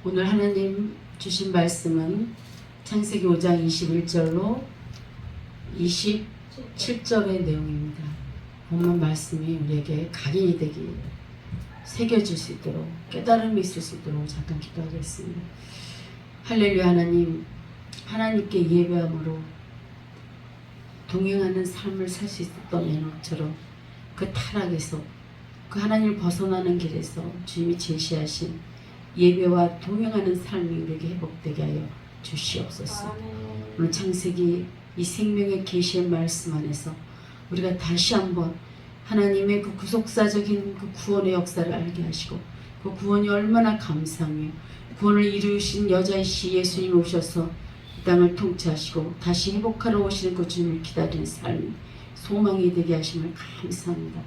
오늘 하나님 주신 말씀은 창세기 5장 21절로 27절의 내용입니다. 본문 말씀이 우리에게 각인이 되기, 새겨질 수 있도록, 깨달음이 있을 수 있도록 잠깐 기도하겠습니다. 할렐루야. 하나님, 하나님께 예배함으로 동행하는 삶을 살 수 있었던 에녹처럼 그 타락에서, 그 하나님을 벗어나는 길에서 주님이 제시하신 예배와 동행하는 삶이 우리에게 회복되게 하여 주시옵소서. 오늘 창세기 이 생명의 계시의 말씀 안에서 우리가 다시 한번 하나님의 그 구속사적인 그 구원의 역사를 알게 하시고, 그 구원이 얼마나 감사하며 구원을 이루신 여자이시 예수님 오셔서 이 땅을 통치하시고 다시 회복하러 오시는 그 주님을 기다리는 삶이 소망이 되게 하심을 감사합니다.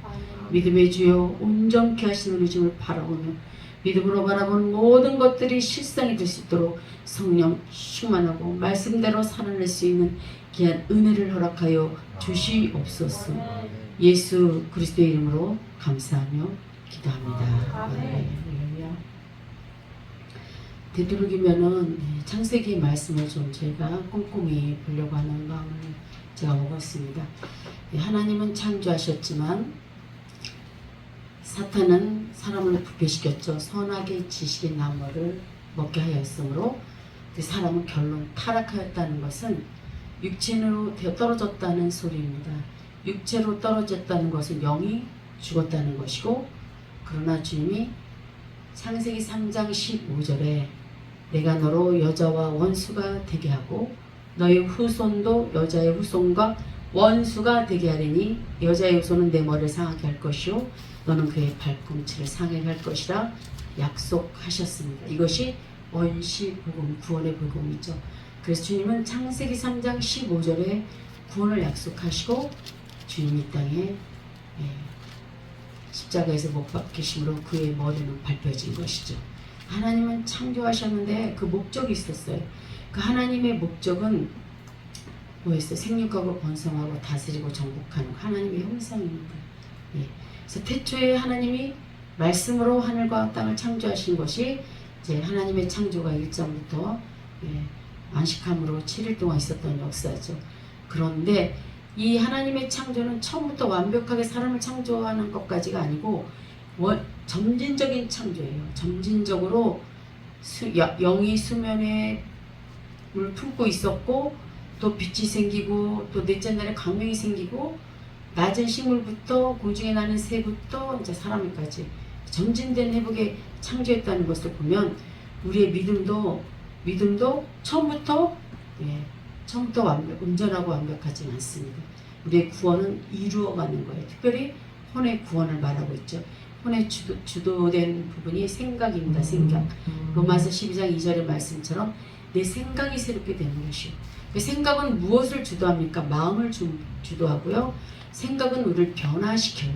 믿음의 주여 온전케 하시는 우리 주님을 바라보며 믿음으로 바라보는 모든 것들이 실상이 될 수 있도록 성령 충만하고 말씀대로 살아낼 수 있는 귀한 은혜를 허락하여 주시옵소서. 예수 그리스도의 이름으로 감사하며 기도합니다. 할렐루야. 되도록이면은 창세기 말씀을 좀 저희가 꼼꼼히 보려고 하는 마음을 제가 먹었습니다. 하나님은 창조하셨지만 사탄은 사람을 부패시켰죠. 선악의 지식의 나무를 먹게 하였으므로 그 사람은 결론 타락하였다는 것은 육체로 떨어졌다는 소리입니다. 육체로 떨어졌다는 것은 영이 죽었다는 것이고, 그러나 주님이 창세기 3장 15절에 내가 너로 여자와 원수가 되게 하고 너의 후손도 여자의 후손과 원수가 되게 하리니 여자의 후손은 내 머리를 상하게 할 것이요 너는 그의 발꿈치를 상하게 할 것이라 약속하셨습니다. 이것이 원시복음, 구원의 복음이죠. 그래서 주님은 창세기 3장 15절에 구원을 약속하시고 주님이 이 땅에 십자가에서 못 박히심으로 그의 머리는 밟혀진 것이죠. 하나님은 창조하셨는데 그 목적이 있었어요. 그 하나님의 목적은 뭐였어요? 생육하고 번성하고 다스리고 정복하는 하나님의 형상입니다. 그래서 태초에 하나님이 말씀으로 하늘과 땅을 창조하신 것이 이제 하나님의 창조가 1장부터 안식함으로 7일 동안 있었던 역사죠. 그런데 이 하나님의 창조는 처음부터 완벽하게 사람을 창조하는 것까지가 아니고 점진적인 창조예요. 점진적으로 영이 수면에 물 품고 있었고, 또 빛이 생기고, 또 넷째 날에 광명이 생기고, 낮은 식물부터 공중에 나는 새부터 이제 사람까지 점진된 회복에 창조했다는 것을 보면 우리의 믿음도 처음부터 온전하고 완벽하지 않습니다. 우리의 구원은 이루어가는 거예요. 특별히 혼의 구원을 말하고 있죠. 혼의 주도된 부분이 생각입니다. 생각. 로마서 12장 2절의 말씀처럼 내 생각이 새롭게 되는 것이요. 그 생각은 무엇을 주도합니까? 마음을 주도하고요. 생각은 우리를 변화시켜요.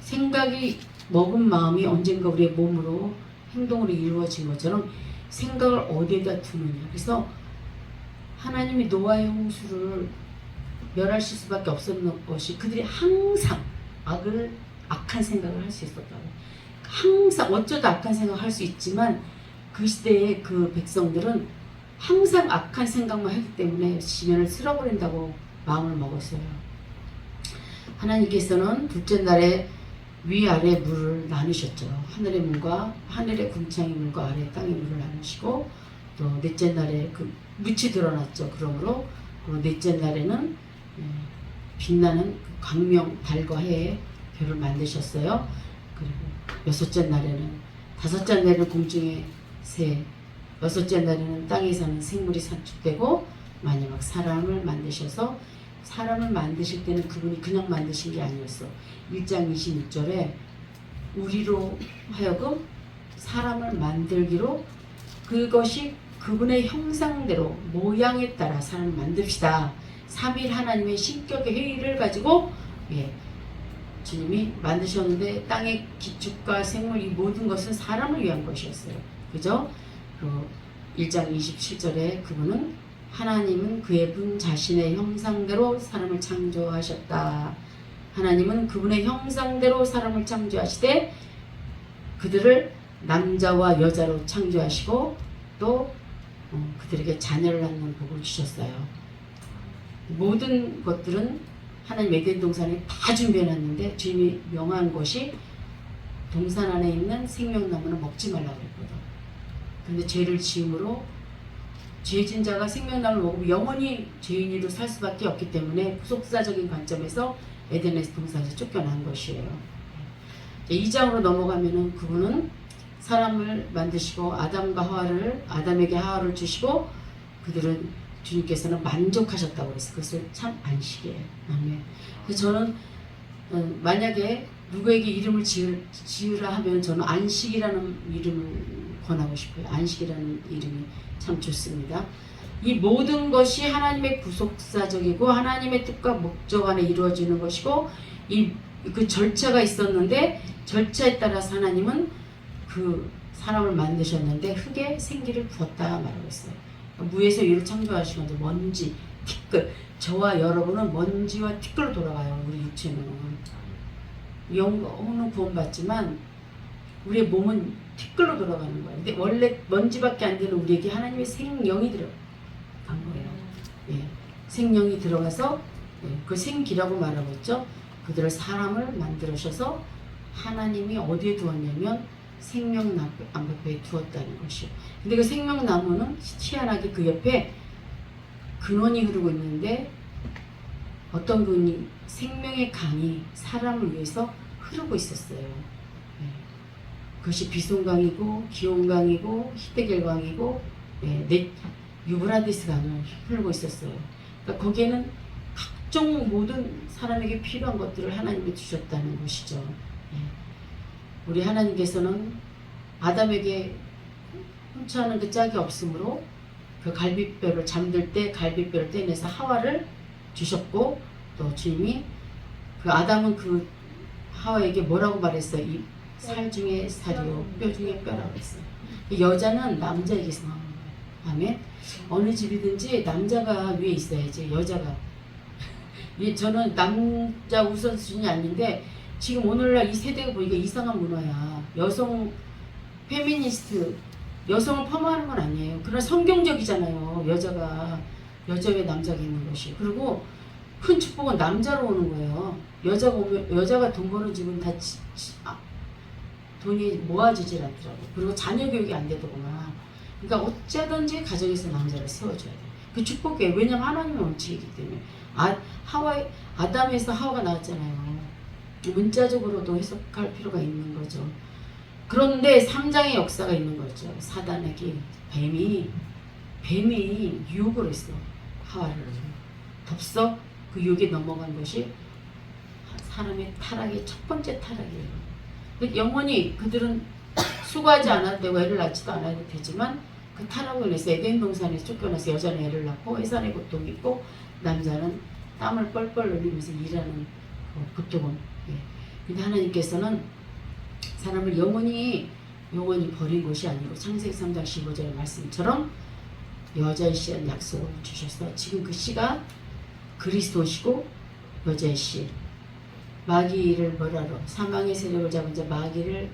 생각이 먹은 마음이 언젠가 우리의 몸으로 행동으로 이루어진 것처럼 생각을 어디에다 두느냐. 그래서 하나님이 노아의 홍수를 멸하실 수밖에 없었던 것이 그들이 항상 악한 생각을 할 수 있었다고. 항상 어쩌다 악한 생각을 할 수 있지만 그 시대의 그 백성들은 항상 악한 생각만 했기 때문에 지면을 쓸어버린다고 마음을 먹었어요. 하나님께서는 둘째 날에 위아래 물을 나누셨죠. 하늘의 물과 하늘의 궁창의 물과 아래 땅의 물을 나누시고, 또 넷째 날에 그 묻이 드러났죠. 그러므로 넷째 날에는 빛나는 광명 달과 해의 별을 만드셨어요. 그리고 여섯째 날에는, 다섯째 날에는 공중의 새, 여섯째 날에는 땅에 사는 생물이 산축되고, 마지막 사람을 만드셔서, 사람을 만드실 때는 그분이 그냥 만드신 게 아니었어. 1장 26절에 우리로 하여금 사람을 만들기로, 그것이 그분의 형상대로 모양에 따라 사람을 만듭시다. 3일 하나님의 신격의 회의를 가지고 주님이 만드셨는데 땅의 기축과 생물 이 모든 것은 사람을 위한 것이었어요. 그죠? 그리고 1장 27절에 그분은 하나님은 그의 분 자신의 형상대로 사람을 창조하셨다. 하나님은 그분의 형상대로 사람을 창조하시되 그들을 남자와 여자로 창조하시고 또 그들에게 자녀를 낳는 복을 주셨어요. 모든 것들은 하나님 에덴 동산에 다 준비해놨는데 주님이 명한 것이 동산 안에 있는 생명나무는 먹지 말라고 그랬거든. 근데 죄를 지음으로 죄진 자가 생명나무를 먹으면 영원히 죄인으로 살 수밖에 없기 때문에 속사적인 관점에서 에덴에서 동산에서 쫓겨난 것이에요. 2장으로 넘어가면은 그분은 사람을 만드시고 아담과 하와를 아담에게 하와를 주시고 그들은 주님께서는 만족하셨다고 그랬어요. 그것을 참 안식이에요. 아멘. 그래서 저는 만약에 누구에게 이름을 지으라 하면 저는 안식이라는 이름을 권하고 싶어요. 안식이라는 이름이 참 좋습니다. 이 모든 것이 하나님의 구속사적이고 하나님의 뜻과 목적 안에 이루어지는 것이고 그 절차가 있었는데 절차에 따라서 하나님은 그 사람을 만드셨는데 흙에 생기를 부었다 말하고 있어요. 무에서 유를 창조하시면서 먼지, 티끌, 저와 여러분은 먼지와 티끌로 돌아가요. 우리 육체는 영혼은 구원받지만 우리의 몸은 티끌로 돌아가는 거예요. 근데 원래 먼지밖에 안 되는 우리에게 하나님의 생명이 들어간 거예요. 예, 생명이 들어가서 그 생기라고 말하고 있죠. 그들을 사람을 만들으셔서 하나님이 어디에 두었냐면 생명나무 앞에 두었다는 것이요. 근데 그 생명나무는 희한하게 그 옆에 근원이 흐르고 있는데 어떤 분이 생명의 강이 사람을 위해서 흐르고 있었어요. 네. 그것이 비송강이고 기온강이고 히데겔강이고 유브라디스 강을 흐르고 있었어요. 그러니까 거기에는 각종 모든 사람에게 필요한 것들을 하나님이 주셨다는 것이죠. 네. 우리 하나님께서는 아담에게 훔쳐하는 그 짝이 없으므로 그 갈비뼈를 잠들 때 갈비뼈를 떼내서 하와를 주셨고 또 주님이 그 아담은 그 하와에게 뭐라고 말했어요? 이 살 중에 살이요 뼈 중에 뼈라고 했어요. 여자는 남자에게서 나오는 거예요. 아멘. 어느 집이든지 남자가 위에 있어야지 여자가. 저는 남자 우선순위 아닌데 지금 오늘날 이 세대가 보니까 이상한 문화야. 여성 페미니스트 여성을 폄하하는 건 아니에요. 그러나 성경적이잖아요. 여자가 여자 왜 남자가 있는 것이. 그리고 큰 축복은 남자로 오는 거예요. 여자가 오면 여자가 돈 버는 집은 다 돈이 모아지질 않더라고. 그리고 자녀 교육이 안 되더구나. 그러니까 어쩌든지 가정에서 남자를 세워줘야 돼. 그 축복이에요. 왜냐면 하나님의 원칙이기 때문에. 아담에서 하와가 나왔잖아요. 문자적으로도 해석할 필요가 있는 거죠. 그런데 3장의 역사가 있는 거죠. 사단에게 뱀이 유혹을 했어. 하와를. 덥석 그 유혹에 넘어간 것이 사람의 타락의 첫 번째 타락이에요. 영원히 그들은 수고하지 않아도 되고 애를 낳지도 않아도 되지만 그 타락을 인해서 에덴 동산에서 쫓겨나서 여자는 애를 낳고 해산의 고통이 있고 남자는 땀을 뻘뻘 흘리면서 일하는 고통은. 근데 하나님께서는 사람을 영원히 버린 것이 아니고 창세기 3장 15절의 말씀처럼 여자의 씨한 약속을 주셔서 지금 그 씨가 그리스도시고 여자의 씨 마귀를 뭐라로 사망의 세력을 잡은 자 마귀를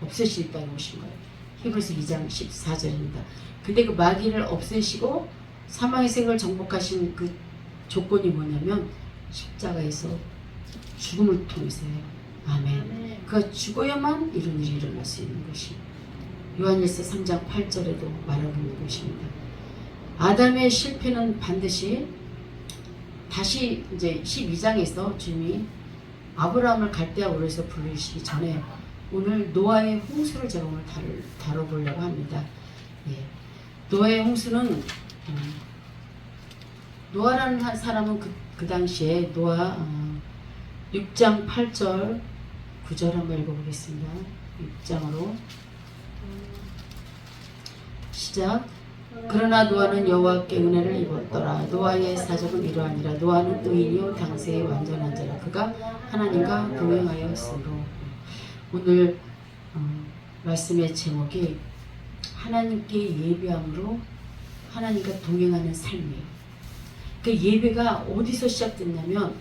없애시겠다고 오신 거예요. 히브리서 2장 14절입니다. 근데 그 마귀를 없애시고 사망의 세력을 정복하신 그 조건이 뭐냐면 십자가에서 죽음을 통해서요. 아멘. 그가 죽어야만 이런 일이 일어날 수 있는 것이 요한일서 3장 8절에도 말하고 있는 것입니다. 아담의 실패는 반드시 다시 이제 12장에서 주님이 아브라함을 갈대아 우르에서 부르시기 전에 오늘 노아의 홍수를 제가 오늘 다뤄보려고 합니다. 노아의 홍수는 노아라는 한 사람은 그 당시에 노아 6장 8절 9절 한번 읽어보겠습니다. 6장으로 시작. 그러나 노아는 여호와께 은혜를 입었더라. 노아의 사적은 이러하니라. 노아는 의인이요 당세의 완전한 자라. 그가 하나님과 동행하였으므로. 오늘 말씀의 제목이 하나님께 예배함으로 하나님과 동행하는 삶이에요. 그 예배가 어디서 시작됐냐면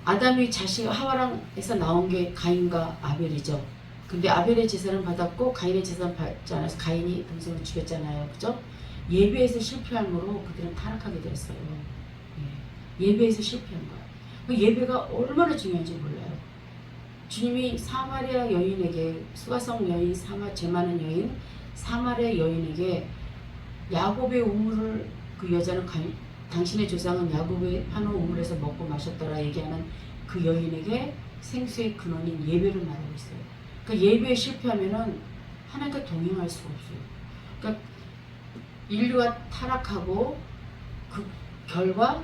아담이 자식 하와랑에서 나온 게 가인과 아벨이죠. 근데 아벨의 제사는 받았고 가인의 제사는 받지 않아서 가인이 동생을 죽였잖아요. 그죠? 예배에서 실패함으로 그들은 타락하게 되었어요. 예배에서 실패한 거예요. 그 예배가 얼마나 중요한지 몰라요. 주님이 사마리아 여인에게 수가성 여인 죄 많은 여인 사마리아 여인에게 야곱의 우물을 그 여자는 당신의 조상은 야곱의 한우 우물에서 먹고 마셨더라 얘기하는 그 여인에게 생수의 근원인 예배를 말하고 있어요. 그러니까 예배에 실패하면은 하나님과 동행할 수가 없어요. 그러니까 인류가 타락하고 그 결과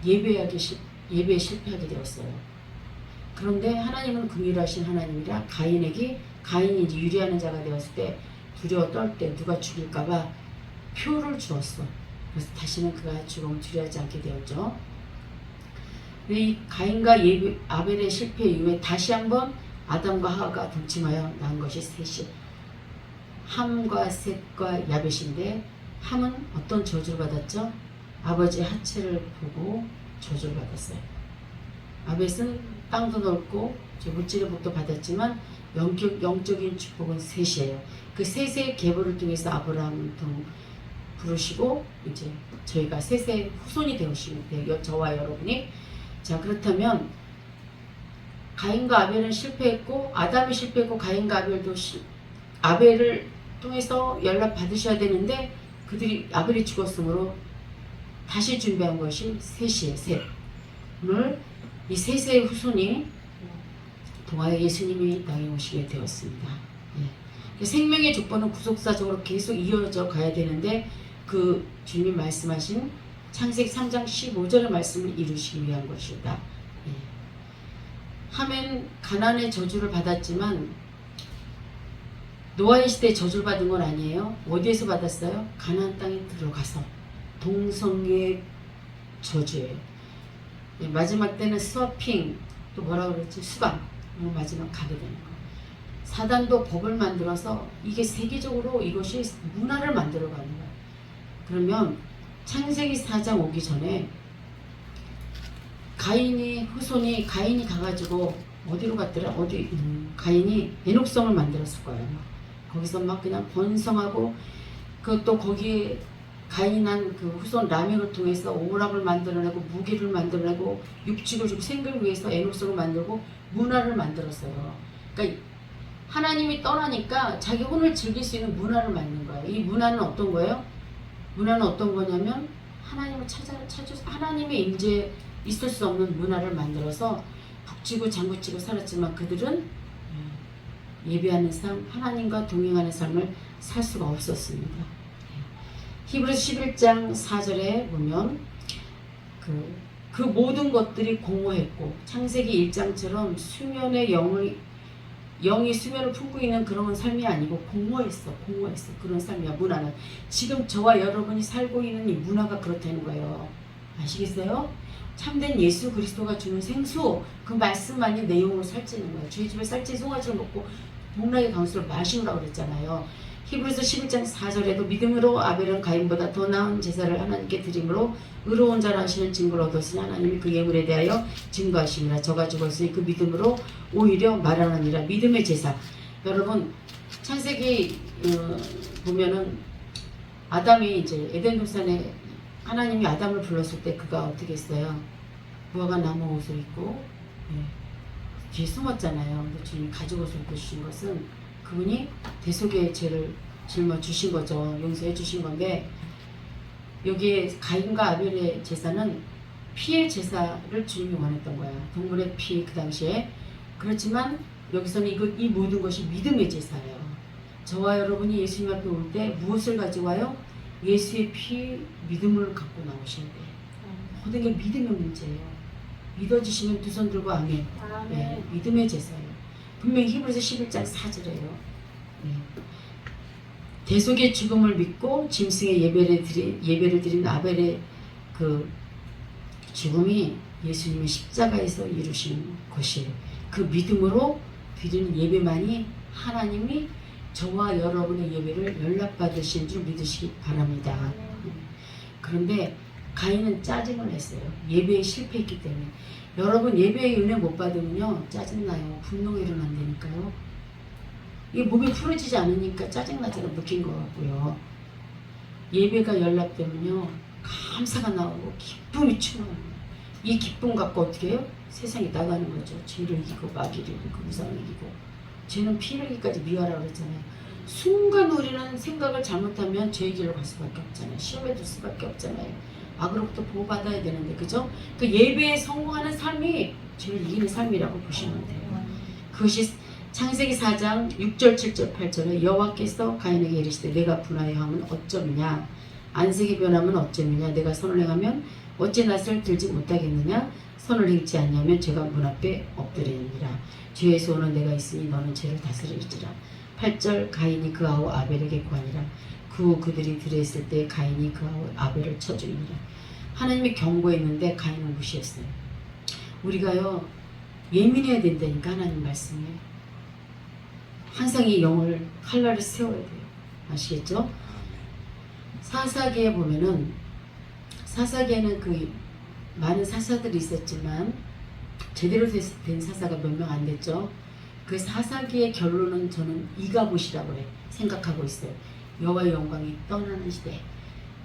예배에 실패하게 되었어요. 그런데 하나님은 긍휼하신 하나님이라 가인이 이제 유리하는 자가 되었을 때 두려워 떨 때 누가 죽일까봐 표를 주었어. 그래서 다시는 그가 죽음을 두려워하지 않게 되었죠. 이 가인과 아벨의 실패 이후에 다시 한번 아담과 하와가 동침하여 낳은 것이 셋이 함과 셋과 야벳인데 함은 어떤 저주를 받았죠? 아버지의 하체를 보고 저주를 받았어요. 아벳은 땅도 넓고 물질의 복도 받았지만 영적인 축복은 셋이에요. 그 셋의 계보를 통해서 아브라함을 부르시고 이제 저희가 셋의 후손이 되시면 돼요. 저와 여러분이. 자, 그렇다면 가인과 아벨은 실패했고 아담이 실패했고 가인과 아벨도 아벨을 통해서 연락 받으셔야 되는데 아벨이 죽었으므로 다시 준비한 것이 셋이에요. 셋. 오늘 이 셋의 후손이 동화의 예수님이 땅에 오시게 되었습니다. 생명의 족보는 구속사적으로 계속 이어져 가야 되는데 그 주님이 말씀하신 창세기 3장 15절의 말씀을 이루시기 위한 것이다. 함은 가나안의 저주를 받았지만 노아의 시대에 저주를 받은 건 아니에요. 어디에서 받았어요? 가나안 땅에 들어가서 동성애의 저주예요. 마지막 때는 서핑 또 뭐라 그랬지? 수감 마지막 가게 되는 거예요. 사단도 법을 만들어서 이게 세계적으로 이것이 문화를 만들어 가는 거예요. 그러면 창세기 4장 오기 전에 가인이 가가지고 어디로 갔더라? 가인이 에녹성을 만들었을 거예요. 거기서 막 그냥 번성하고 또 거기에 가인한 그 후손 라멕을 통해서 오락을 만들어내고 무기를 만들어내고 육축을 주고 생을 위해서 에녹성을 만들고 문화를 만들었어요. 그러니까 하나님이 떠나니까 자기 혼을 즐길 수 있는 문화를 만든 거예요. 이 문화는 어떤 거예요? 문화는 어떤 거냐면 하나님을 하나님의 임재 있을 수 없는 문화를 만들어서 북치고 장구치고 살았지만 그들은 예배하는 삶, 하나님과 동행하는 삶을 살 수가 없었습니다. 히브리서 11장 4절에 보면 그 모든 것들이 공허했고 창세기 1장처럼 수면의 영이 수면을 품고 있는 그런 삶이 아니고 공허했어. 그런 삶이야. 문화는 지금 저와 여러분이 살고 있는 이 문화가 그렇다는 거예요. 아시겠어요? 참된 예수 그리스도가 주는 생수 그 말씀만이 내용으로 살찌는 거예요. 주의 집에 쌀지 송아지를 먹고 복락의 강수를 마시라고 그랬잖아요. 히브리서 11장 4절에도 믿음으로 아벨은 가인보다 더 나은 제사를 하나님께 드림으로 의로운 자라 하시는 증거를 얻었으니 하나님이 그 예물에 대하여 증거하시니라. 저가 죽었으니 그 믿음으로 오히려 말하느니라. 믿음의 제사. 여러분 창세기 보면은 아담이 이제 에덴 동산에 하나님이 아담을 불렀을 때 그가 어떻게 했어요? 무화과 나무 옷을 입고 뒤에 숨었잖아요. 근데 주님이 가죽 옷을 입고 주신 것은 그분이 대속의 죄를 짊어 주신 거죠. 용서해 주신 건데 여기에 가인과 아벨의 제사는 피의 제사를 주님이 원했던 거야. 동물의 피 그 당시에. 그렇지만 여기서는 이 모든 것이 믿음의 제사예요. 저와 여러분이 예수님 앞에 올 때 무엇을 가지고 와요? 예수의 피 믿음을 갖고 나오셔야 돼. 모든 게 믿음의 문제예요. 믿어주시면 두 손 들고 아멘. 네, 믿음의 제사예요. 분명히 히브리서 11장 4절이에요. 대속의 죽음을 믿고 짐승의 예배를 드린 아벨의 그 죽음이 예수님의 십자가에서 이루신 것이에요. 그 믿음으로 드리는 예배만이 하나님이 저와 여러분의 예배를 연락받으신 줄 믿으시기 바랍니다. 그런데 가인은 짜증을 냈어요. 예배에 실패했기 때문에. 여러분 예배의 은혜 못 받으면요 짜증나요. 분노가 일어난다니까요. 이게 몸이 풀어지지 않으니까 짜증나처럼 느낀 것 같고요. 예배가 연락되면요 감사가 나오고 기쁨이 충만해요. 이 기쁨 갖고 어떻게 해요? 세상에 나가는 거죠. 죄를 이기고 마귀를 이기고 무상을 이기고. 죄는 피 흘리기까지 미워하라고 그랬잖아요. 순간 우리는 생각을 잘못하면 죄의 길로 갈 수밖에 없잖아요. 시험에 들 수밖에 없잖아요. 악으로부터 보호받아야 되는데, 그죠? 그 예배에 성공하는 삶이 죄를 이기는 삶이라고 보시면 돼요. 그것이 창세기 4장 6절 7절 8절에 여호와께서 가인에게 이르시되 내가 분하여 함은 어쩌느냐, 안색이 변하면 어쩌느냐, 내가 선을 행하면 어찌 낯을 들지 못하겠느냐, 선을 행치 않냐면 죄가 문 앞에 엎드리니라. 죄의 소원은 내가 있으니 너는 죄를 다스릴지라. 8절 가인이 그 아우 아벨에게 구하니라. 그 후 그들이 들에 있을 때 가인이 그 아우 아벨을 쳐주니라. 하나님이 경고했는데 가인은 무시했어요. 우리가요 예민해야 된다니까. 하나님 말씀에 항상 이 영을 칼날을 세워야 돼요. 아시겠죠? 사사기에 보면은, 사사기에는 그 많은 사사들이 있었지만 제대로 된 사사가 몇 명 안 됐죠. 그 사사기의 결론은 저는 이가봇이라고 생각하고 있어요. 여호와의 영광이 떠나는 시대,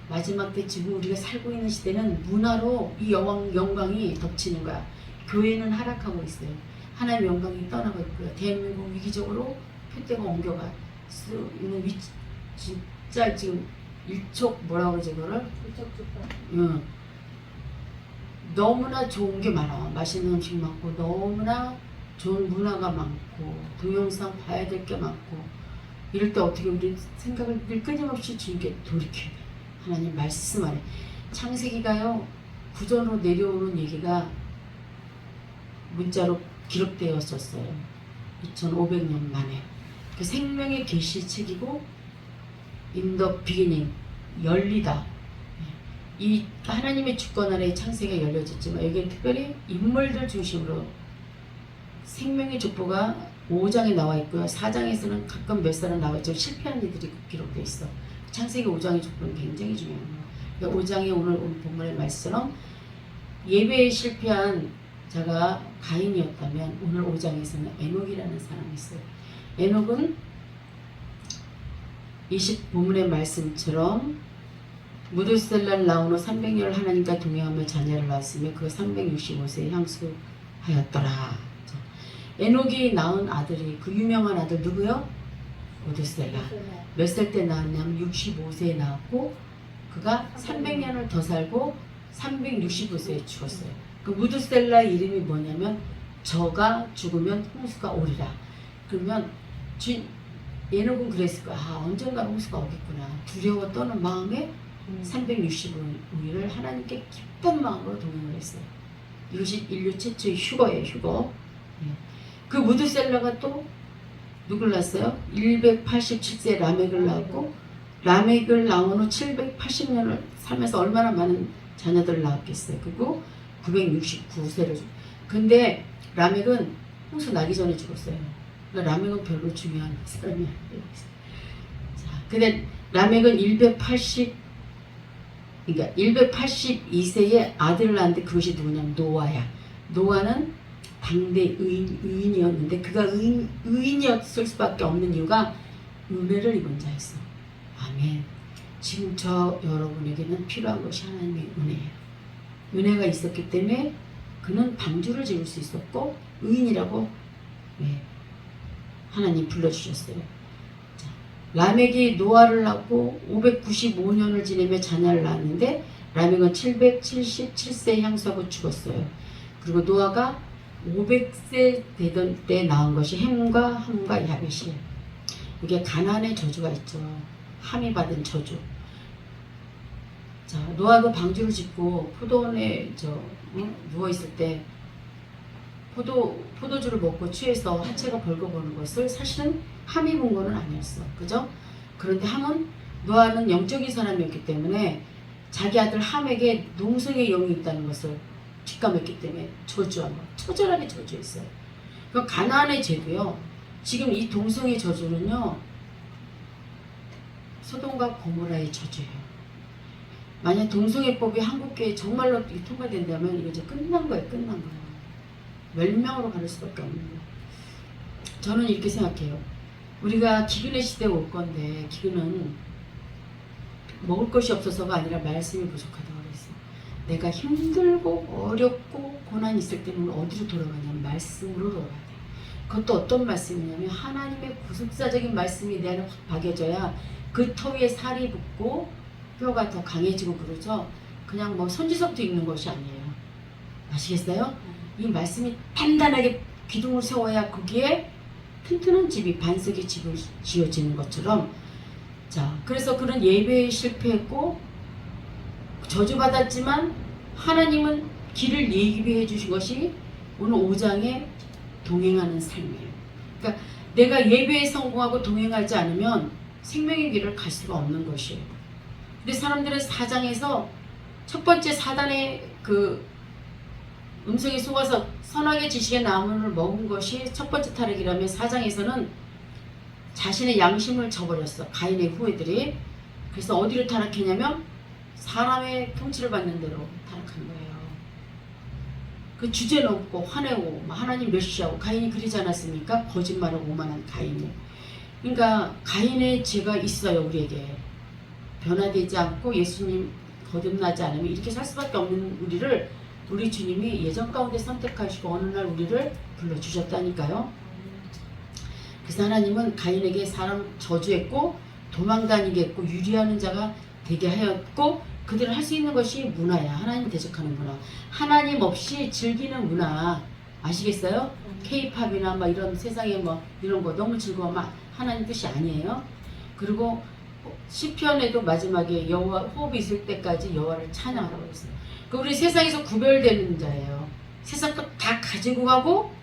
마지막 때 지금 우리가 살고 있는 시대는 문화로 이 영광이 덮치는 거야. 교회는 하락하고 있어요. 하나님의 영광이 떠나고 있고요. 대한민국 위기적으로 표대가 옮겨갈 수 있는 위치, 진짜 지금 일촉 뭐라고 그러지 그거를? 응. 너무나 좋은 게 많아. 맛있는 음식 많고 너무나 좋은 문화가 많고 동영상 봐야 될 게 많고, 이럴 때 어떻게 우리 생각을 늘 끊임없이 주님께 돌이켜야 돼. 하나님 말씀 안에 창세기가요 구전으로 내려오는 얘기가 문자로 기록되었었어요. 2500년 만에. 그 생명의 계시책이고 in the beginning, 열리다. 이 하나님의 주권 아래에 창세기가 열려졌지만 여기에 특별히 인물들 중심으로 생명의 족보가 5장에 나와 있고요. 4장에서는 가끔 몇 사람 나와 있죠. 실패한 이들이 기록되어 있어. 창세기 5장의 족보는 굉장히 중요합니다. 그러니까 5장에 오늘 본문의 말씀처럼 예배에 실패한 자가 가인이었다면 오늘 5장에서는 에녹이라는 사람이 있어요. 에녹은 본문의 말씀처럼 무드셀라를 낳은 후 300년을 하나님과 동행하며 자녀를 낳았으며 그 365세에 향수하였더라. 에녹이 낳은 아들이, 그 유명한 아들 누구요? 무드셀라. 몇 살 때 낳았냐면 65세에 낳았고 그가 300년을 더 살고 365세에 죽었어요. 그 무드셀라 이름이 뭐냐면 저가 죽으면 홍수가 오리라. 그러면 에녹은 그랬을 거야. 아, 언젠가 홍수가 오겠구나. 두려워 떠는 마음에 365일을 하나님께 기쁜 마음으로 동행을 했어요. 이것이 인류 최초의 휴거예요. 휴거. 그 무드셀라가 또 누굴 낳았어요? 187세 라멕을 낳았고, 라멕을 낳은 후 780년을 살면서 얼마나 많은 자녀들을 낳았겠어요. 그리고 969세를. 근데 라멕은 홍수 나기 전에 죽었어요. 그러니까 라멕은 별로 중요한 사람이 아니에요. 자, 근데 라멕은 182세에 아들을 낳았는데 그것이 누구냐면 노아야. 노아는 당대 의인이었는데 그가 의인이었을 수밖에 없는 이유가 은혜를 입은 자였어. 아멘. 지금 저 여러분에게는 필요한 것이 하나님의 은혜예요. 은혜가 있었기 때문에 그는 방주를 지을 수 있었고 의인이라고 하나님 불러주셨어요. 자, 라멕이 노아를 낳고 595년을 지내며 자녀를 낳았는데 라멕은 777세에 향수하고 죽었어요. 그리고 노아가 500세 되던 때 낳은 것이 햄과 함과 야벳이에요. 이게 가나안의 저주가 있죠. 함이 받은 저주. 자, 노아가 방주를 짓고 포도원에 누워 있을 때 포도주를 먹고 취해서 하체가 벌거보는 것을 사실은 함이 본 거는 아니었어. 그죠? 그런데 함은, 노아는 영적인 사람이었기 때문에 자기 아들 함에게 농성의 영이 있다는 것을 직감했기 때문에 저주한 거, 처절하게 저주했어요. 그 가나안의 죄도요. 지금 이 동성의 저주는요, 소돔과 고모라의 저주예요. 만약 동성애법이 한국교회에 정말로 통과된다면 이거 이제 끝난 거예요. 끝난 거예요. 멸망으로 가는 수밖에 없는 거예요. 저는 이렇게 생각해요. 우리가 기근의 시대에 올 건데 기근은 먹을 것이 없어서가 아니라 말씀이 부족하다고 그랬어요. 내가 힘들고 어렵고 고난이 있을 때는 어디로 돌아가냐면 말씀으로 돌아가야 돼. 그것도 어떤 말씀이냐면 하나님의 구속사적인 말씀이 내 안에 확 박여져야 그 터 위에 살이 붙고 뼈가 더 강해지고 그러죠. 그냥 뭐 선지서부터 읽는 것이 아니에요. 아시겠어요? 이 말씀이 단단하게 기둥을 세워야 거기에 튼튼한 집이 반석의 집을 지어지는 것처럼, 자, 그래서 그런 예배에 실패했고 저주받았지만 하나님은 길을 예비해 주신 것이 오늘 5장에 동행하는 삶이에요. 그러니까 내가 예배에 성공하고 동행하지 않으면 생명의 길을 갈 수가 없는 것이에요. 근데 사람들은 4장에서 첫 번째 사단의 그 음성에 속아서 선악의 지식의 나무를 먹은 것이 첫 번째 타락이라면 4장에서는 자신의 양심을 저버렸어. 가인의 후예들이. 그래서 어디로 타락했냐면 사람의 통치를 받는 대로 타락한 거예요. 그 주제는 없고 화내고 하나님 멸시하고 가인이 그러지 않았습니까? 거짓말하고 오만한 가인이. 그러니까 가인의 죄가 있어요. 우리에게 변화되지 않고 예수님 거듭나지 않으면 이렇게 살 수밖에 없는 우리를 우리 주님이 예전 가운데 선택하시고 어느 날 우리를 불러주셨다니까요. 그래서 하나님은 가인에게 사람 저주했고 도망다니게 했고 유리하는 자가 되게 하였고 그들은 할 수 있는 것이 문화야. 하나님 대적하는 문화. 하나님 없이 즐기는 문화. 아시겠어요? K-팝이나 막 이런 세상에 뭐 이런 거 너무 즐거우면 하나님 뜻이 아니에요. 그리고 시편에도 마지막에 여호와 호흡이 있을 때까지 여호와를 찬양하라고 했어요. 우리 세상에서 구별되는 자예요. 세상 것 다 가지고 가고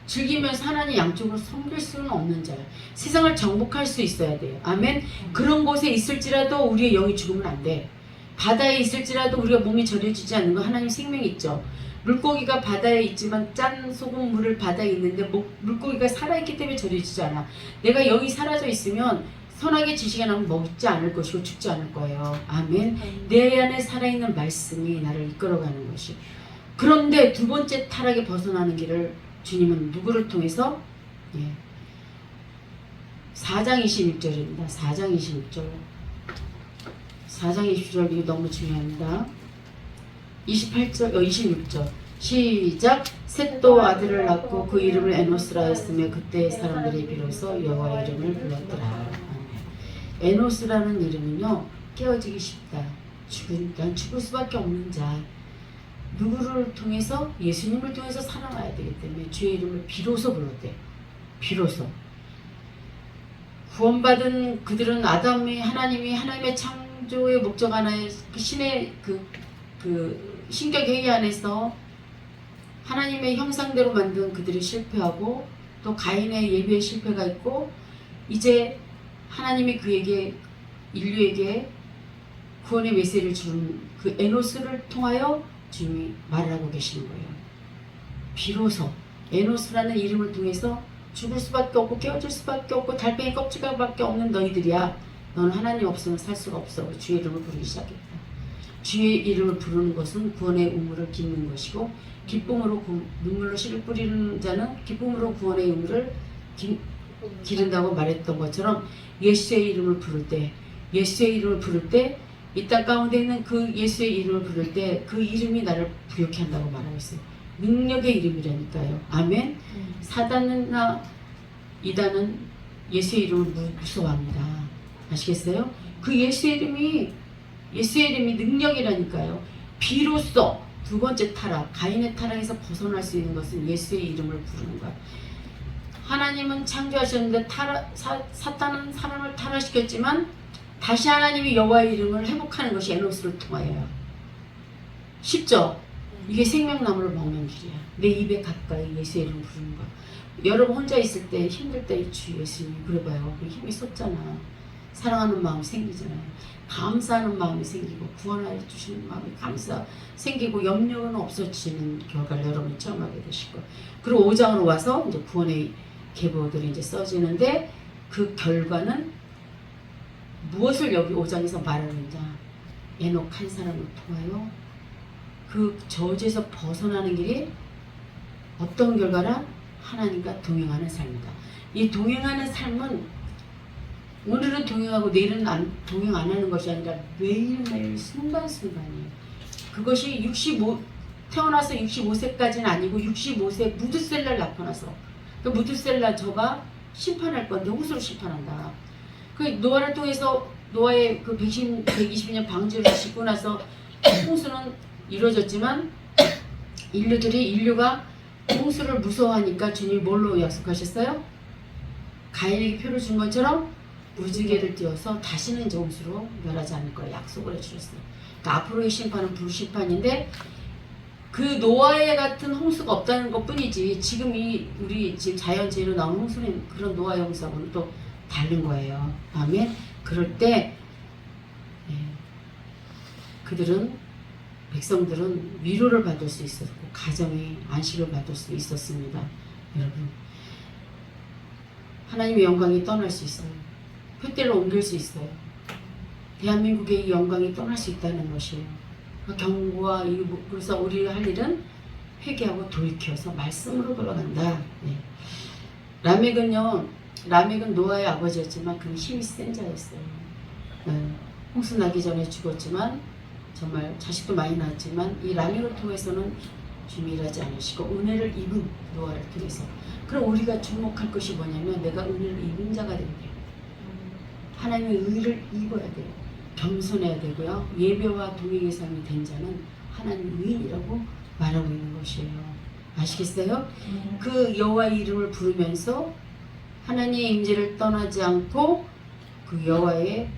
즐기면서 하나님 양쪽으로 섬길 수는 없는 자예요. 세상을 정복할 수 있어야 돼요. 아멘. 그런 곳에 있을지라도 우리의 영이 죽으면 안 돼. 바다에 있을지라도 우리가 몸이 절여지지 않는 거 하나님 생명이 있죠. 물고기가 바다에 있지만 짠 소금 물을 바다에 있는데 물고기가 살아있기 때문에 절여지지 않아. 내가 영이 사라져 있으면 선악의 지식에 나면 먹지 않을 것이고 죽지 않을 거예요. 아멘. 내 안에 살아있는 말씀이 나를 이끌어가는 것이. 그런데 두 번째 타락에 벗어나는 길을 주님은 누구를 통해서? 4장 26절입니다. 4장 26절. 4장 26절 이거 너무 중요합니다. 28절, 26절. 시작. 셋도 아들을 낳고 그 이름을 에노스라 했으며 그때 사람들이 비로소 여호와 이름을 불렀더라. 에노스라는 이름은요, 깨어지기 쉽다. 죽으니까 죽을 수밖에 없는 자. 누구를 통해서? 예수님을 통해서 살아나야 되기 때문에 주의 이름을 비로소 불렀대. 비로소. 구원받은 그들은 아담이 하나님의 창조의 목적 하나에 그 신의 그 신격회의 안에서 하나님의 형상대로 만든 그들이 실패하고 또 가인의 예배의 실패가 있고 이제 하나님이 그에게 인류에게 구원의 메시지를 주는 그 에노스를 통하여 주님이 말을 하고 계시는 거예요. 비로소 에노스라는 이름을 통해서 죽을 수밖에 없고 깨어질 수밖에 없고 달팽이 껍질밖에 없는 너희들이야. 너는 하나님 없으면 살 수가 없어. 주의 이름을 부르기 시작했다. 주의 이름을 부르는 것은 구원의 우물을 깃는 것이고 기쁨으로 눈물로 씨를 뿌리는 자는 기쁨으로 구원의 우물을 기른다고 말했던 것처럼 예수의 이름을 부를 때 이 땅 가운데 있는 그 예수의 이름을 부를 때 그 이름이 나를 부욕해 한다고 말하고 있어요. 능력의 이름이라니까요. 아멘. 사단이나 이단은 예수의 이름을 무서워합니다. 아시겠어요? 그 예수의 이름이 능력이라니까요. 비로소 두 번째 타락, 가인의 타락에서 벗어날 수 있는 것은 예수의 이름을 부르는 것. 하나님은 창조하셨는데 사탄은 사람을 타락시켰지만 다시 하나님이 여호와의 이름을 회복하는 것이 에노스를 통하여요. 쉽죠? 이게 생명나무를 먹는 길이야. 내 입에 가까이 예수의 이름을 부르는 거. 여러분 혼자 있을 때 힘들 때 주 예수님 그래봐요. 힘이 솟잖아. 사랑하는 마음이 생기잖아요. 감사하는 마음이 생기고 구원하여 주시는 마음이 감사 생기고 염려는 없어지는 결과를 여러분이 체험하게 되실 거예요. 그리고 5장으로 와서 이제 구원의 계보들이 이제 써지는데 그 결과는 무엇을 여기 5장에서 말하는지 에녹 한 사람을 통하여 그 저주에서 벗어나는 길이 어떤 결과라? 하나님과 동행하는 삶이다. 이 동행하는 삶은 오늘은 동행하고 내일은 동행 안 하는 것이 아니라 매일매일 순간순간이에요. 그것이 태어나서 65세까지는 아니고 65세 무드셀라를 나타나서 그 무드셀라 저가 심판할 건데 홍수로 심판한다. 그 노아를 통해서 노아의 그 120년 방주를 짓고 나서 홍수는 이루어졌지만 인류가 홍수를 무서워하니까 주님이 뭘로 약속하셨어요? 가인에게 표를 준 것처럼 무지개를 띄워서 다시는 이제 홍수로 멸하지 않을 거라 약속을 해주셨어요. 그러니까 앞으로의 심판은 불심판인데 그 노아에 같은 홍수가 없다는 것 뿐이지 지금 우리 지금 자연재해로 나온 홍수는 그런 노아의 홍수하고는 또 다른 거예요. 아멘. 그럴 때 백성들은 위로를 받을 수 있었고 가정이 안식을 받을 수 있었습니다. 여러분, 하나님의 영광이 떠날 수 있어요. 표대로 옮길 수 있어요. 대한민국의 이 영광이 떠날 수 있다는 것이에요. 경고와 그래서 우리가 할 일은 회개하고 돌이켜서 말씀으로 돌아간다. 네. 라멕은 노아의 아버지였지만 그는 힘이 센 자였어요. 홍수 나기 전에 죽었지만 정말 자식도 많이 낳았지만 이 라멕을 통해서는 주님이 일하지 않으시고 은혜를 입은 노아를 통해서. 그럼 우리가 주목할 것이 뭐냐면 내가 은혜를 입은 자가 되는 거예요. 하나님의 의를 입어야 돼요. 겸손해야 되고요. 예배와 동행의 삶이 된 자는 하나님 의인이라고 말하고 있는 것이에요. 아시겠어요? 그 여호와의 이름을 부르면서 하나님의 임재를 떠나지 않고 그 여호와의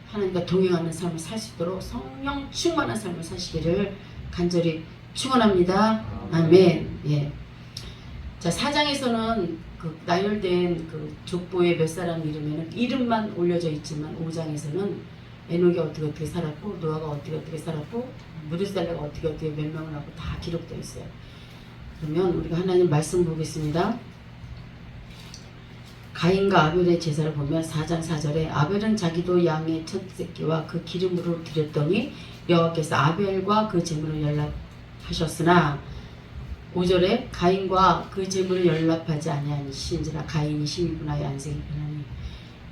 하나님과 동행하는 삶을 살 수 있도록 성령 충만한 삶을 사시기를 간절히 축원합니다. 아멘. 예. 자, 4장에서는 그 나열된 그 족보의 몇 사람 이름만 올려져 있지만 5장에서는 에녹이 어떻게 살았고 노아가 어떻게 살았고 무드셀라가 어떻게 몇 명을 하고 다 기록되어 있어요. 그러면 우리가 하나님 말씀 보겠습니다. 가인과 아벨의 제사를 보면 4장 4절에 아벨은 자기도 양의 첫 새끼와 그 기름으로 드렸더니 여호와께서 아벨과 그 제물을 연락하셨으나 5절에 가인과 그 제물을 연락하지 아니하신지라 가인이 심히 분하여 안색이 변하니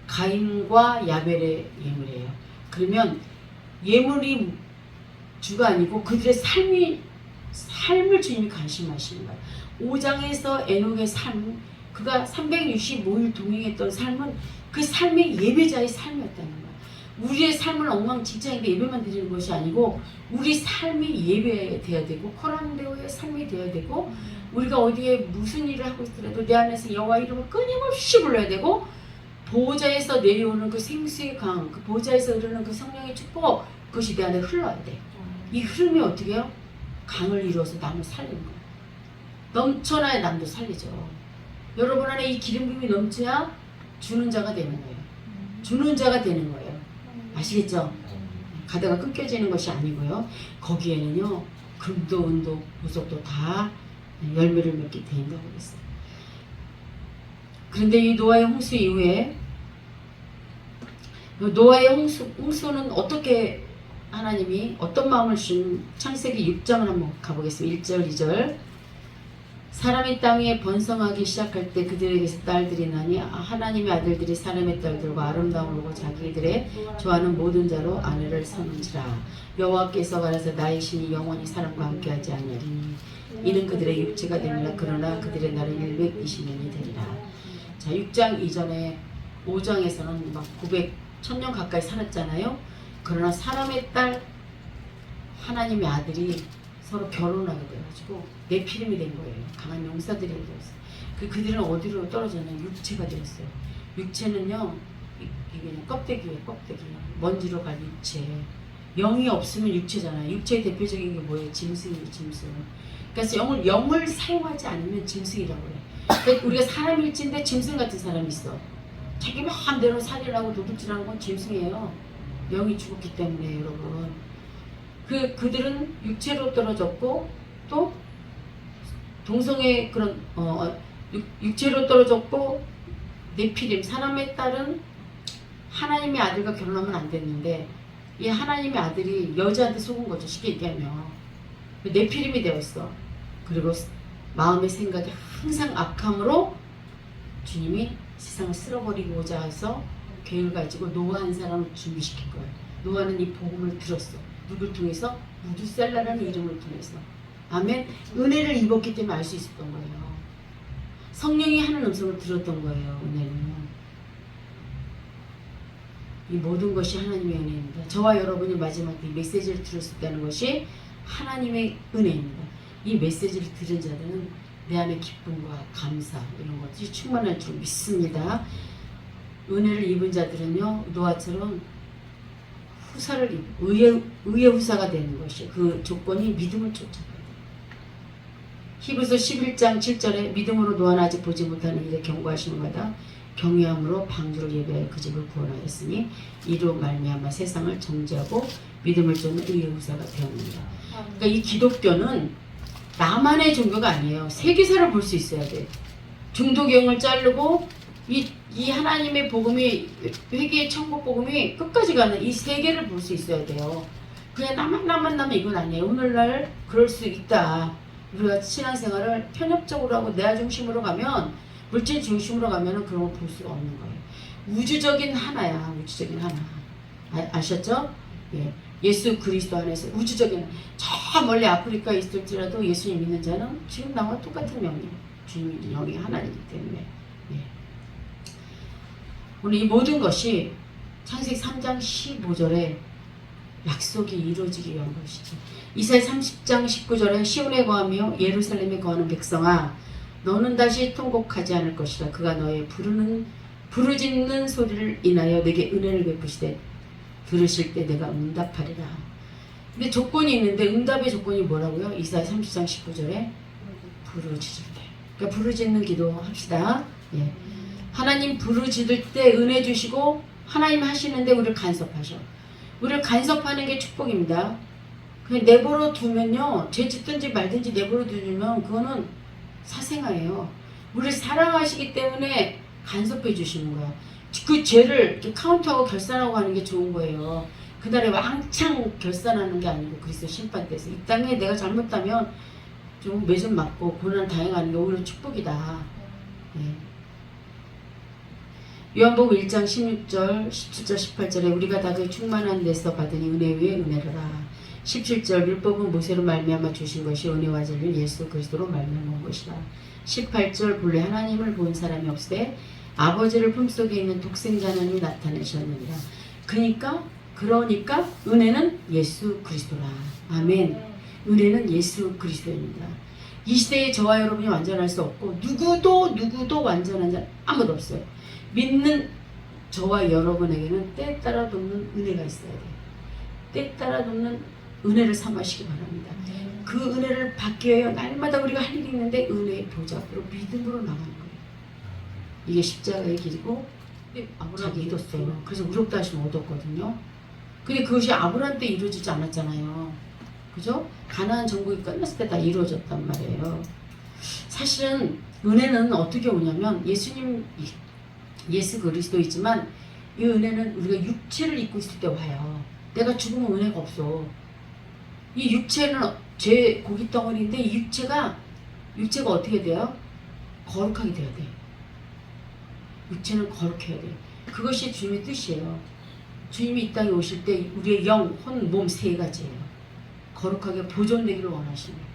가인과 야벨의 예물이에요. 그러면 예물이 주가 아니고 그들의 삶을 주님이 관심하시는 거예요. 5장에서 에녹의 삶, 그가 365일 동행했던 삶은 그 삶의 예배자의 삶이었다는 거예요. 우리의 삶을 엉망진창인데 예배만 드리는 것이 아니고 우리 삶이 예배돼야 되고 코란데오의 삶이 되어야 되고 우리가 어디에 무슨 일을 하고 있더라도 내 안에서 여호와 이름을 끊임없이 불러야 되고 보호자에서 내려오는 그 생수의 강, 그 보호자에서 흐르는 그 성령의 축복 그것이 내 안에 흘러야 돼. 이 흐름이 어떻게 해요? 강을 이루어서 남을 살리는 거예요. 넘쳐나야 남도 살리죠. 여러분 안에 이 기름붐이 넘쳐야 주는 자가 되는 거예요. 주는 자가 되는 거예요. 아시겠죠? 가다가 끊겨지는 것이 아니고요. 거기에는요. 금도 은도 보석도 다 열매를 맺게 된다고 그랬어요. 그런데 이 노아의 홍수 이후에 노아의 홍수는 어떻게 하나님이 어떤 마음을 주신 창세기 6장을 한번 가보겠습니다. 1절 2절 사람이 땅에 번성하기 시작할 때 그들에게서 딸들이 나니 하나님의 아들들이 사람의 딸들과 아름다움을 보고 자기들의 좋아하는 모든 자로 아내를 삼은지라 여호와께서 말하사 나의 신이 영원히 사람과 함께하지 아니하리니 이는 그들의 육체가 되리라 그러나 그들의 날은 120년이 되리라. 자, 6장 이전에 5장에서는 막 1000년 가까이 살았잖아요. 그러나 사람의 딸 하나님의 아들이 서로 결혼하게 돼가지고 네피림이 된 거예요. 강한 용사들이 되었어요. 그들은 어디로 떨어졌냐면 육체가 되었어요. 육체는요, 이게 그냥 껍데기예요, 껍데기. 먼지로 갈 육체. 영이 없으면 육체잖아요. 육체의 대표적인 게 뭐예요? 짐승이에요, 짐승. 그래서 영을 사용하지 않으면 짐승이라고 해요. 그러니까 우리가 사람일진데 짐승 같은 사람이 있어. 자기 마음대로 살이라고 도둑질하는 건 짐승이에요. 영이 죽었기 때문에 여러분. 그들은 육체로 떨어졌고 또 동성의 그런 육체로 떨어졌고 네피림 사람의 딸은 하나님의 아들과 결혼하면 안 됐는데 이 하나님의 아들이 여자한테 속은 거죠. 쉽게 얘기하면 네피림이 되었어. 그리고 마음의 생각이 항상 악함으로 주님이 세상을 쓸어버리고자 해서 계획을 가지고 노아 한 사람을 준비시킬 거예요. 노아는 이 복음을 들었어. 누굴 통해서? 무두셀라라는 이름을 통해서. 아멘. 은혜를 입었기 때문에 알 수 있었던 거예요. 성령이 하는 음성을 들었던 거예요. 은혜는. 이 모든 것이 하나님의 은혜입니다. 저와 여러분이 마지막 이 메시지를 들었을 때는 것이 하나님의 은혜입니다. 이 메시지를 들은 자들은 내 안에 기쁨과 감사 이런 것들이 충만할 줄 믿습니다. 은혜를 입은 자들은요, 노아처럼 후사를 입고 의의 후사가 되는 것이 그 조건이 믿음을 쫓아가야 돼요. 히브리서 11장 7절에 믿음으로 노아는 아직 보지 못하는 일에 경고하심마다 경외함으로 방주를 예배하여 그 집을 구원하였으니 이로 말미암아 세상을 정죄하고 믿음을 쫓는 의의 후사가 되었습니다. 그러니까 이 기독교는 나만의 종교가 아니에요. 세계사를 볼 수 있어야 돼. 중도경을 자르고 이 하나님의 복음이 회개의 천국 복음이 끝까지 가는 이 세계를 볼 수 있어야 돼요. 그냥 나만 이건 아니에요. 오늘날 그럴 수 있다. 우리가 신앙생활을 편협적으로 하고 내 중심으로 가면 물질 중심으로 가면은 그런 걸 볼 수가 없는 거예요. 우주적인 하나야. 우주적인 하나. 아셨죠? 예. 예수 그리스도 안에서 우주적인 저 멀리 아프리카에 있을지라도 예수님 믿는 자는 지금 나와 똑같은 명령. 주님이 영이 하나이기 때문에. 예. 오늘 이 모든 것이 창세기 3장 15절에 약속이 이루어지기 위한 것이죠. 이사야 30장 19절에 시온에 거하며 예루살렘에 거하는 백성아 너는 다시 통곡하지 않을 것이라. 그가 너의 부르짖는 소리를 인하여 내게 은혜를 베푸시되 들으실 때 내가 응답하리라. 근데 조건이 있는데 응답의 조건이 뭐라고요? 이사야 30장 19절에 부르짖을 때. 그러니까 부르짖는 기도 합시다. 예. 하나님 부르짖을 때 은혜 주시고 하나님 하시는데 우리를 간섭하셔. 우리를 간섭하는 게 축복입니다. 그냥 내버려 두면요, 죄 짓든지 말든지 내버려 두면 그거는 사생아예요. 우리를 사랑하시기 때문에 간섭해 주시는 거야. 그 죄를 이렇게 카운트하고 결산하고 하는 게 좋은 거예요. 그날에 왕창 결산하는 게 아니고 그리스도 심판 때서 이 땅에 내가 잘못하면 좀 매점 맞고 고난 당해가는 게 오히려 축복이다. 예. 요한복음 1장 16절, 17절, 18절에 우리가 다 그 충만한 데서 받으니 은혜 위에 은혜로라. 17절 율법은 모세로 말미암아 주신 것이 은혜와 진리는 예수 그리스도로 말미암아 온 것이라. 18절 본래 하나님을 본 사람이 없으되 아버지를 품속에 있는 독생자 하나님이 나타내셨느니라. 그러니까 은혜는 예수 그리스도라. 아멘. 은혜는 예수 그리스도입니다. 이 시대에 저와 여러분이 완전할 수 없고 누구도 완전한 자 아무도 없어요. 믿는 저와 여러분에게는 때에 따라 돕는 은혜가 있어야 돼요. 때에 따라 돕는 은혜를 삼으시기 바랍니다. 그 은혜를 받기 위하여 날마다 우리가 할 일이 있는데 은혜의 보좌 앞으로 믿음으로 나가는 거예요. 이게 십자가의 길이고 자기 믿었어요. 그래서 의롭다 하심을 얻었거든요. 근데 그것이 아브라함 때 이루어지지 않았잖아요. 그죠? 가나안 정복이 끝났을 때 다 이루어졌단 말이에요. 사실은 은혜는 어떻게 오냐면 예수 그리스도이지만 이 은혜는 우리가 육체를 입고 있을 때 와요. 내가 죽으면 은혜가 없어. 이 육체는 죄 고기 덩어리인데 이 육체가 어떻게 돼요? 거룩하게 돼야 돼. 육체는 거룩해야 돼. 그것이 주님의 뜻이에요. 주님이 이 땅에 오실 때 우리의 영, 혼, 몸 세 가지예요. 거룩하게 보존되기를 원하시는 거예요.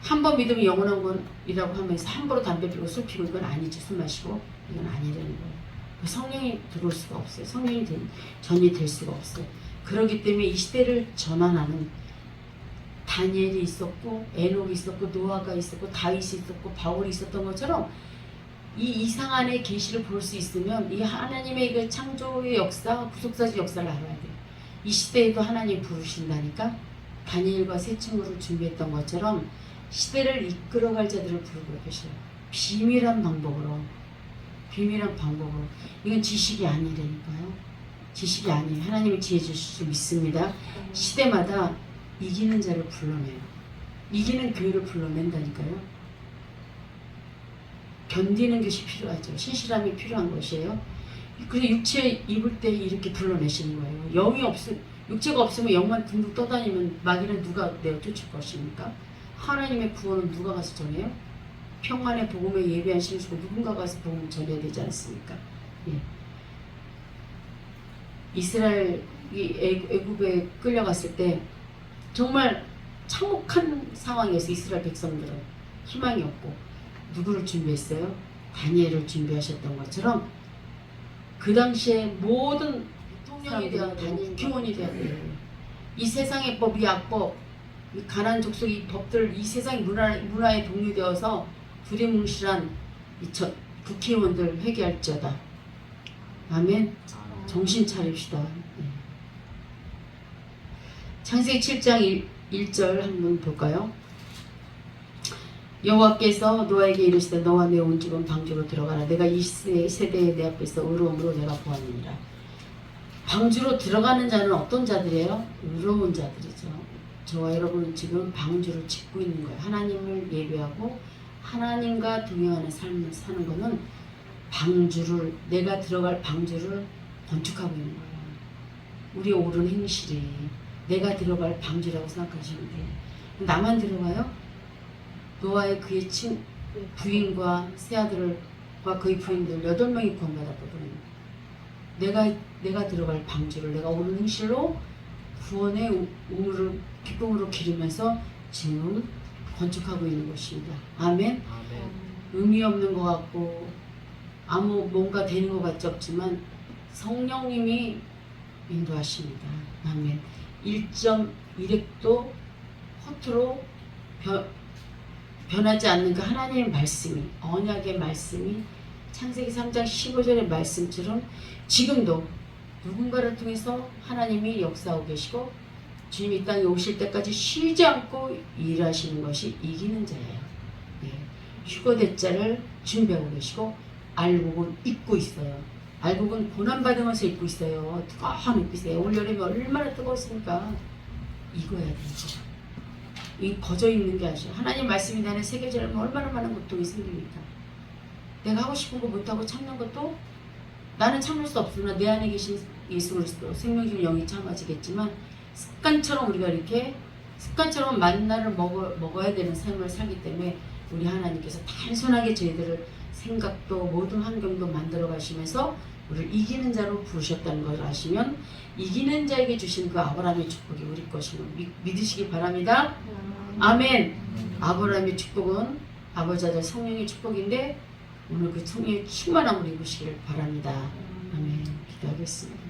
한 번 믿으면 영원한 건이라고 하면서 함부로 담배 피고 술 피고 이건 아니죠. 술 마시고 이건 아니라는 거예요. 성령이 들어올 수가 없어요. 성령이 전이 될 수가 없어요. 그렇기 때문에 이 시대를 전환하는 다니엘이 있었고 에녹이 있었고 노아가 있었고 다윗이 있었고 바울이 있었던 것처럼 이 이상 안의 계시를 볼 수 있으면 이 하나님의 그 창조의 역사, 구속사지 역사를 알아야 돼요. 이 시대에도 하나님 부르신다니까. 다니엘과 새 친구를 준비했던 것처럼 시대를 이끌어갈 자들을 부르고 계셔요. 비밀한 방법으로. 이건 지식이 아니라니까요. 지식이 아니에요. 하나님이 지혜 주실 줄 믿습니다. 시대마다 이기는 자를 불러내요. 이기는 교회를 불러낸다니까요. 견디는 것이 필요하죠. 신실함이 필요한 것이에요. 그래서 육체 입을 때 이렇게 불러내시는 거예요. 육체가 없으면 영만 둥둥 떠다니면 마귀는 누가 내어 쫓을 것입니까? 하나님의 구원은 누가 가서 전해요? 평안의 복음에 예배한 신수고 누군가 가서 복음을 전해야 되지 않습니까? 예. 이스라엘이 애굽에 끌려갔을 때 정말 참혹한 상황에서 이스라엘 백성들은 희망이 없고 누구를 준비했어요? 다니엘을 준비하셨던 것처럼 그 당시에 모든 대통령이 되었고 국회의원이 되었고 이 세상의 법, 이 악법, 이 가난안 족속의 이 법들, 이 세상의 문화에 동요되어서 두리뭉실한 이 국회의원들 회개할지어다. 아멘. 정신 차립시다. 네. 창세기 7장 1절 한번 볼까요? 여호와께서 노아에게 이르시되 너와 내 온 집은 방주로 들어가라. 내가 이 세대에 내 앞에서 의로움으로 내가 보았느니라. 방주로 들어가는 자는 어떤 자들이에요? 의로운 자들이죠. 저와 여러분은 지금 방주를 짓고 있는 거예요. 하나님을 예배하고 하나님과 동행하는 삶을 사는 것은 방주를, 내가 들어갈 방주를 건축하고 있는 거예요. 우리 옳은 행실이 내가 들어갈 방주라고 생각하시면 돼요. 나만 들어가요? 노아의 그의 부인과 세 아들과 그의 부인들 8명이 구원받았거든요. 내가 들어갈 방주를 내가 옳은 행실로 구원의 우물을 기쁨으로 기르면서 지금 건축하고 있는 것입니다. 아멘. 의미 없는 것 같고 아무 뭔가 되는 것 같지 없지만 성령님이 인도하십니다. 아멘. 1.1핵도 허투루 변하지 않는 그 하나님의 말씀이, 언약의 말씀이 창세기 3장 15절의 말씀처럼 지금도 누군가를 통해서 하나님이 역사하고 계시고 주님 이 땅에 오실 때까지 쉬지 않고 일하시는 것이 이기는 자예요. 예. 휴거될 자를 준비하고 계시고 알곡은 입고 있어요. 알곡은 고난받으면서 입고 있어요. 뜨거운 햇빛에 올여름에 얼마나 뜨거웠습니까? 익어야 돼요. 이 거저 있는 게 아니죠. 하나님 말씀이 나는 새겨져 있으면 얼마나 많은 고통이 생깁니까? 내가 하고 싶은 거 못하고 참는 것도 나는 참을 수 없으나 내 안에 계신 예수 그리스도 생명 중 영이 참아지겠지만 습관처럼 우리가 이렇게 습관처럼 만나를 먹어야 되는 삶을 살기 때문에 우리 하나님께서 단순하게 저희들을 생각도 모든 환경도 만들어 가시면서 우리를 이기는 자로 부르셨다는 것을 아시면 이기는 자에게 주신 그 아브라함의 축복이 우리 것임을 믿으시기 바랍니다. 아멘. 아브라함의 축복은 아버지 아들 성령의 축복인데 오늘 그 성령의 충만함을 입으시길 바랍니다. 아멘. 기도하겠습니다.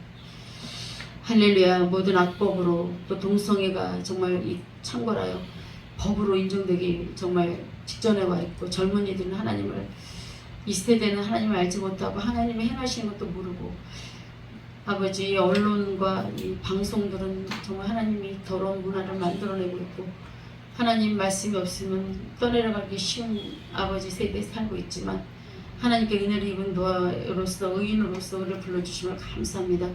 할렐루야. 모든 악법으로 또 동성애가 정말 창궐하여 법으로 인정되기 정말 직전에 와 있고 젊은이들은 하나님을 이 세대는 하나님을 알지 못하고 하나님의 행하시는 것도 모르고 아버지 언론과 이 방송들은 정말 하나님이 더러운 문화를 만들어내고 있고 하나님 말씀이 없으면 떠내려가기 쉬운 아버지 세대에 살고 있지만 하나님께 은혜를 입은 노아로서 의인으로서 우리를 불러주심을 감사합니다.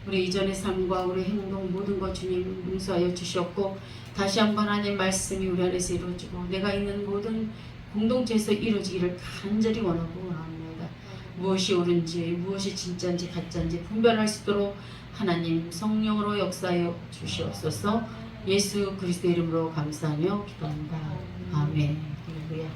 우리 이전의 삶과 우리 행동 모든 것 주님 용서하여 주셨고 다시 한번 하나님 말씀이 우리 안에서 이루어지고 내가 있는 모든 공동체에서 이루어지기를 간절히 원하고 합니다. 무엇이 옳은지 무엇이 진짜인지 가짜인지 분별할 수 있도록 하나님 성령으로 역사하여 주시옵소서. 예수 그리스도 이름으로 감사하며 기도합니다. 아멘. 할렐루야.